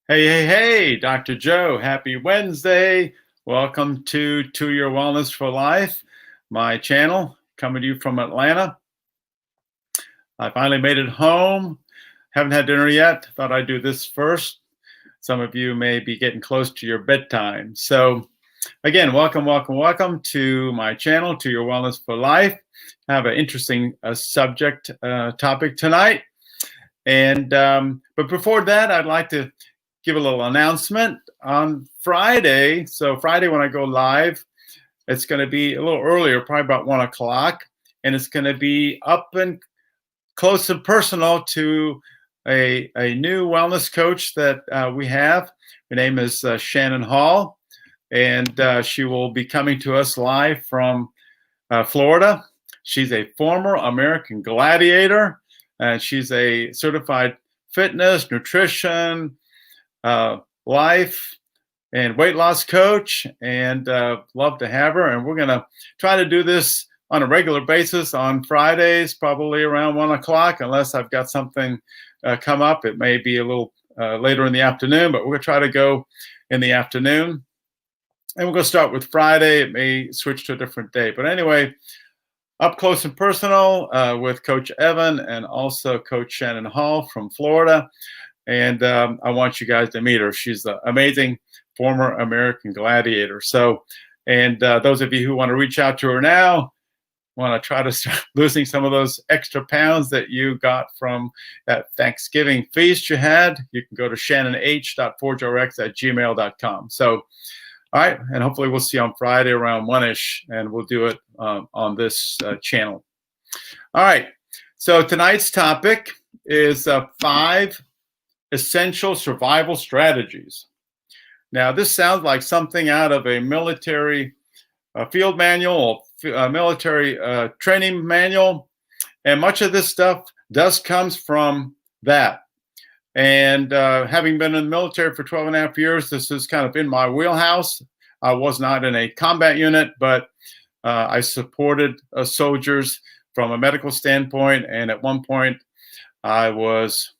Hey, hey, hey, Dr. Joe, happy Wednesday. Welcome to Your Wellness for Life, my channel, coming to you from Atlanta. I finally made it home. Haven't had dinner yet. Thought I'd do this first. Some of you may be getting close to your bedtime. So, again, welcome to my channel, To Your Wellness for Life. I have an interesting topic tonight. But before that, I'd like to give a little announcement on Friday. So Friday when I go live, it's going to be a little earlier, probably about 1 o'clock, and it's going to be up and close and personal to a new wellness coach that we have. Her name is Shannon Hall, and she will be coming to us live from Florida. She's a former American gladiator, and she's a certified fitness, nutrition, life and weight loss coach, and love to have her. And we're going to try to do this on a regular basis on Fridays, probably around 1 o'clock, unless I've got something come up. It may be a little later in the afternoon, but we're going to try to go in the afternoon. And we're going to start with Friday. It may switch to a different day. But anyway, up close and personal with Coach Evan and also Coach Shannon Hall from Florida. And I want you guys to meet her. She's an amazing former American gladiator. So, and those of you who want to reach out to her now, want to try to start losing some of those extra pounds that you got from that Thanksgiving feast you had, you can go to shannonh.forgerx@gmail.com. So, all right, and hopefully we'll see you on Friday around 1-ish, and we'll do it on this channel. All right, so tonight's topic is 5 essential survival strategies. Now, this sounds like something out of a military field manual or military training manual, and much of this stuff comes from that. And having been in the military for 12 and a half years, this is kind of in my wheelhouse. I was not in a combat unit, but I supported soldiers from a medical standpoint, and at one point I was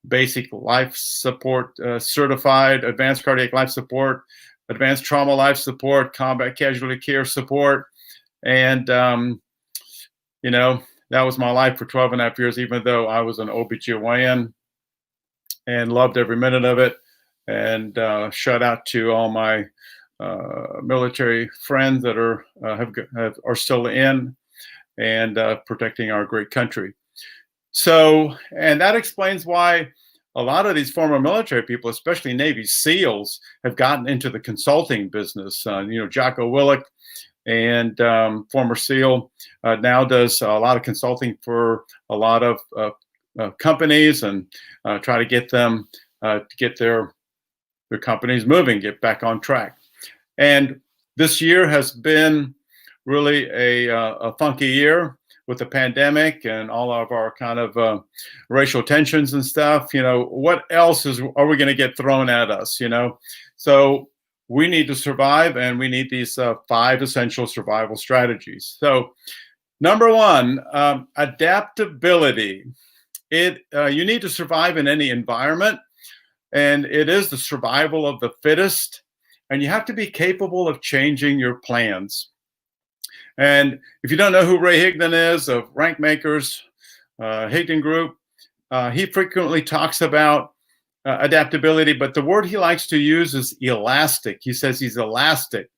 basic life support certified, advanced cardiac life support, advanced trauma life support, combat casualty care support. And, you know, that was my life for 12 and a half years, even though I was an OBGYN, and loved every minute of it. And shout out to all my military friends that are still in and protecting our great country. So, and that explains why a lot of these former military people, especially Navy SEALs, have gotten into the consulting business. Jocko Willink, and former SEAL, now does a lot of consulting for a lot of companies, and try to get them to get their companies moving, get back on track. And this year has been really a funky year with the pandemic and all of our kind of racial tensions and stuff. What else are we going to get thrown at us? So we need to survive, and we need these 5 essential survival strategies. So number 1, adaptability. You need to survive in any environment, and it is the survival of the fittest, and you have to be capable of changing your plans. And if you don't know who Ray Higdon is, of Rank Makers, Higdon Group, he frequently talks about adaptability, but the word he likes to use is elastic. He says he's elastic.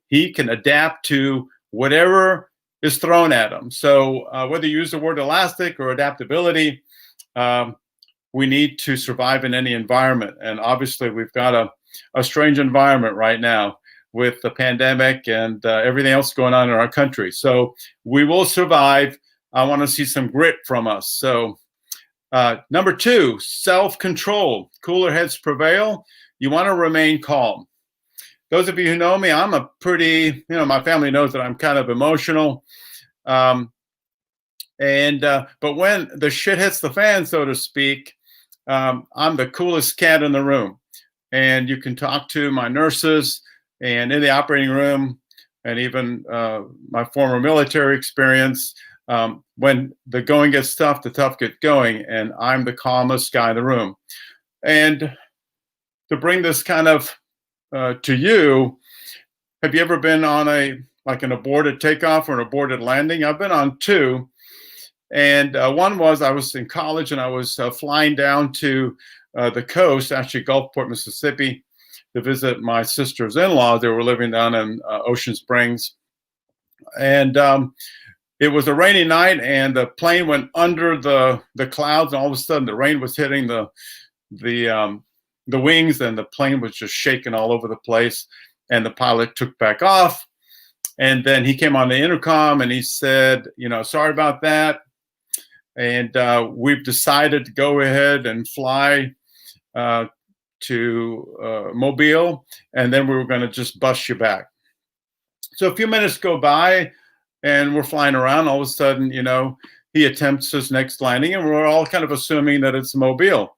He can adapt to whatever is thrown at him. So whether you use the word elastic or adaptability, we need to survive in any environment. And obviously we've got a strange environment right now with the pandemic and everything else going on in our country. So we will survive. I want to see some grit from us. So number 2, self-control. Cooler heads prevail. You want to remain calm. Those of you who know me, I'm a pretty, my family knows that I'm kind of emotional. But when the shit hits the fan, so to speak, I'm the coolest cat in the room. And you can talk to my nurses and in the operating room, and even my former military experience. When the going gets tough, the tough get going, and I'm the calmest guy in the room. And to bring this kind of to you, have you ever been on an aborted takeoff or an aborted landing? I've been on two. And one was, I was in college and I was flying down to the coast, actually Gulfport, Mississippi, to visit my sister's in-laws. They were living down in Ocean Springs. And it was a rainy night, and the plane went under the clouds, and all of a sudden the rain was hitting the wings, and the plane was just shaking all over the place. And the pilot took back off, and then he came on the intercom and he said, sorry about that, and we've decided to go ahead and fly to Mobile, and then we were going to just bus you back. So a few minutes go by, and we're flying around. All of a sudden, he attempts his next landing, and we're all kind of assuming that it's Mobile.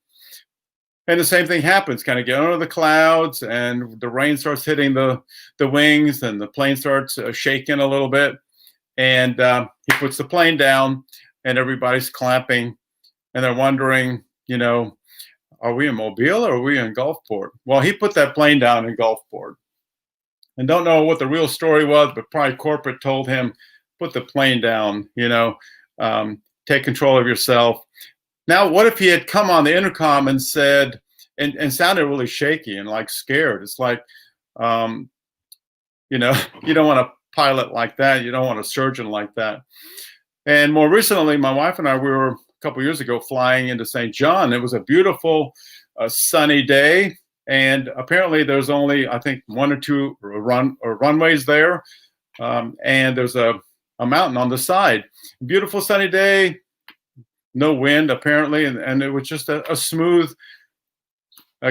And the same thing happens, kind of get under the clouds, and the rain starts hitting the wings, and the plane starts shaking a little bit. And he puts the plane down, and everybody's clapping, and they're wondering, are we in Mobile or are we in Gulfport? Well, he put that plane down in Gulfport. And don't know what the real story was, but probably corporate told him, put the plane down, take control of yourself. Now, what if he had come on the intercom and said, and sounded really shaky and like scared? It's like, you don't want a pilot like that. You don't want a surgeon like that. And more recently, my wife and I, we were a couple years ago flying into St. John. It was a beautiful, sunny day. And apparently there's only, I think, one or two runways there. And there's a mountain on the side. Beautiful sunny day, no wind apparently. And it was just a smooth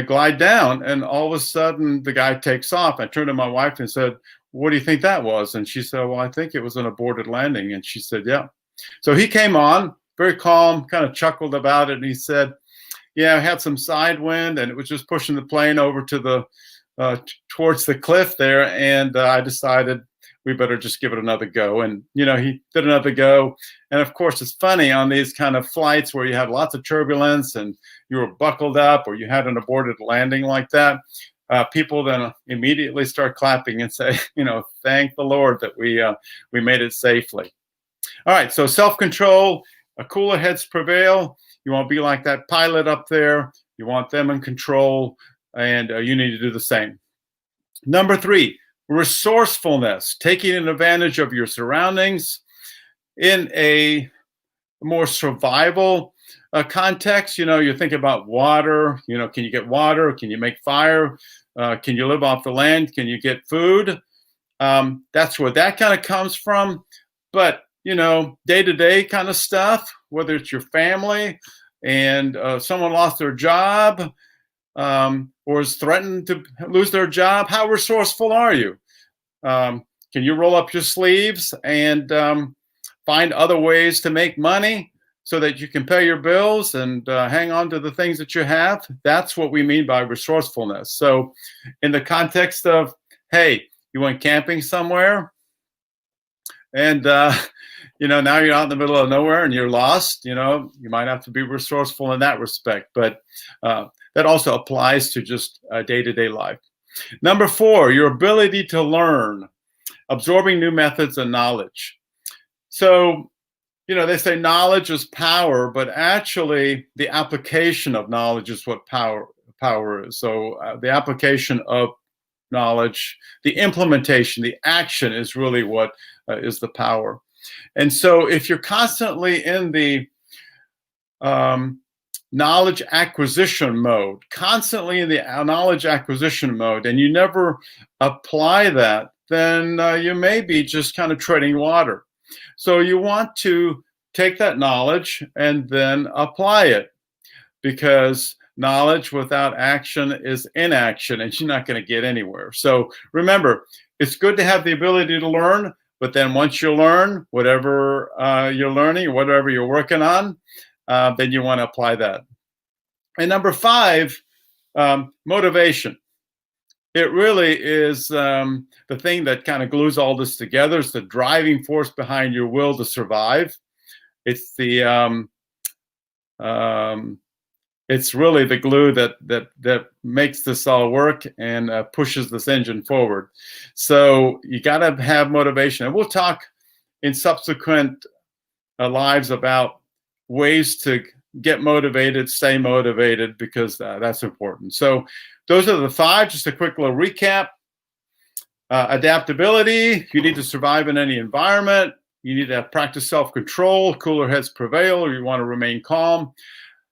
glide down. And all of a sudden the guy takes off. I turned to my wife and said, what do you think that was? And she said, well, I think it was an aborted landing. And she said, yeah. So he came on, very calm, kind of chuckled about it. And he said, yeah, I had some side wind, and it was just pushing the plane over to the towards the cliff there. And I decided we better just give it another go. And, he did another go. And of course, it's funny on these kind of flights where you had lots of turbulence and you were buckled up, or you had an aborted landing like that. People then immediately start clapping and say, thank the Lord that we made it safely. All right, so self-control, cooler heads prevail. You want to be like that pilot up there. You want them in control, and you need to do the same. Number 3, resourcefulness, taking advantage of your surroundings in a more survival context. You think about water. Can you get water? Can you make fire? Can you live off the land? Can you get food? That's where that kind of comes from. But day-to-day kind of stuff, whether it's your family and someone lost their job or is threatened to lose their job, how resourceful are you? Can you roll up your sleeves and find other ways to make money so that you can pay your bills and hang on to the things that you have? That's what we mean by resourcefulness. So in the context of, hey, you went camping somewhere, and now you're out in the middle of nowhere and you're lost. You might have to be resourceful in that respect, but that also applies to just day-to-day life. Number 4, your ability to learn, absorbing new methods and knowledge. So, they say knowledge is power, but actually the application of knowledge is what power is. So the application of knowledge, the implementation, the action is really what is the power. And so if you're constantly in the knowledge acquisition mode, and you never apply that, then you may be just kind of treading water. So you want to take that knowledge and then apply it, because knowledge without action is inaction, and you're not going to get anywhere. So remember, it's good to have the ability to learn, but then once you learn whatever you're learning or whatever you're working on, then you want to apply that. And number 5, motivation. It really is the thing that kind of glues all this together. It's the driving force behind your will to survive. It's the it's really the glue that makes this all work and pushes this engine forward. So you got to have motivation, and we'll talk in subsequent lives about ways to get motivated, stay motivated, because that's important. So those are the 5. Just a quick little recap. Adaptability. You need to survive in any environment. You need to practice self-control. Cooler heads prevail, or you want to remain calm.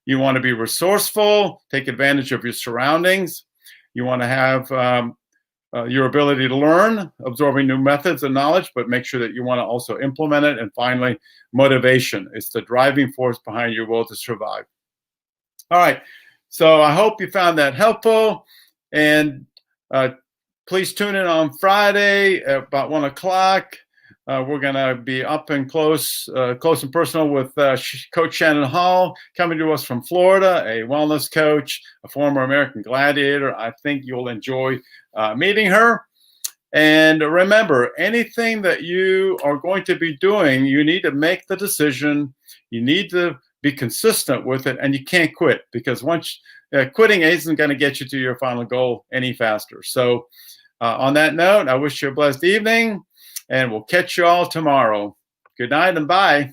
You want to be resourceful, take advantage of your surroundings. You want to have your ability to learn, absorbing new methods and knowledge, but make sure that you want to also implement it. And finally, motivation. It's the driving force behind your will to survive. All right. So I hope you found that helpful. And please tune in on Friday at about 1 o'clock. We're going to be up and close and personal with Coach Shannon Hall, coming to us from Florida, a wellness coach, a former American gladiator. I think you'll enjoy meeting her. And remember, anything that you are going to be doing, you need to make the decision. You need to be consistent with it, and you can't quit, because once quitting isn't going to get you to your final goal any faster. So on that note, I wish you a blessed evening. And we'll catch you all tomorrow. Good night and bye.